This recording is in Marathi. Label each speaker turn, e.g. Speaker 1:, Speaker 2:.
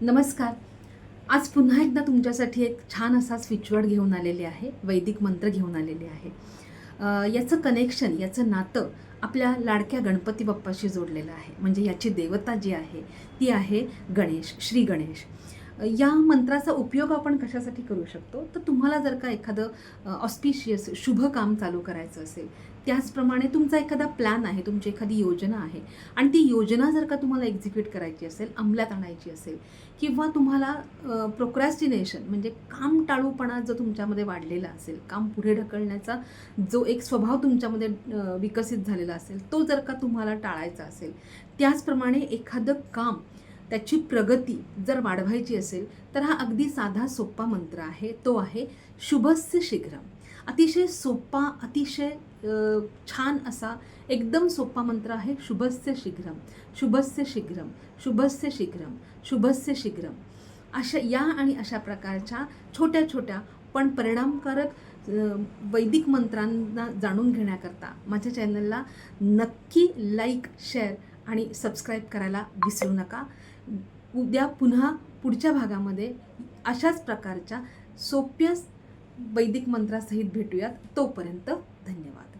Speaker 1: नमस्कार. आज पुन्हा एकदा तुमच्यासाठी एक छान असा स्विचवर्ड घेऊन आलेले आहे, वैदिक मंत्र घेऊन आलेले आहे. याचं कनेक्शन, याचं नातं आपल्या लाडक्या गणपती बाप्पाशी जोडलेलं आहे. म्हणजे याची देवता जी आहे ती आहे गणेश, श्री गणेश. या मंत्राचा उपयोग आपण कशासाठी करू शकतो, तर तुम्हाला जर का एखादं ऑस्पिशियस शुभ काम चालू करायचं असेल, त्याचप्रमाणे तुमचा एखादा प्लॅन आहे, तुमची एखादी योजना आहे आणि ती योजना जर का तुम्हाला एक्झिक्यूट करायची असेल, अंमलात आणायची असेल किंवा तुम्हाला प्रोक्रॅस्टिनेशन म्हणजे काम टाळूपणा जो तुमच्यामध्ये वाढलेला असेल, काम पुढे ढकलण्याचा जो एक स्वभाव तुमच्यामध्ये विकसित झालेला असेल, तो जर का तुम्हाला टाळायचा असेल, त्याचप्रमाणे एखादं काम त्याची प्रगती जर वाढवायची असेल, तर हा अगदी साधा सोपा मंत्र आहे. तो आहे शुभस्य शीघ्रम. अतिशय सोपा, अतिशय छान असा एकदम सोपा मंत्र आहे शुभस्य शीघ्रम, शुभस्य शीघ्रम, शुभस्य शीघ्रम, शुभस्य शीघ्रम. या आणि अशा प्रकारच्या छोट्या छोट्या पण परिणामकारक वैदिक मंत्रांना जाणून घेण्याकरता माझ्या चॅनलला नक्की लाईक, शेअर आणि सबस्क्राईब करायला विसरू नका. उद्या पुन्हा पुढच्या भागामध्ये अशाच प्रकारच्या सोप्या वैदिक मंत्रासहित भेटूयात. तोपर्यंत धन्यवाद.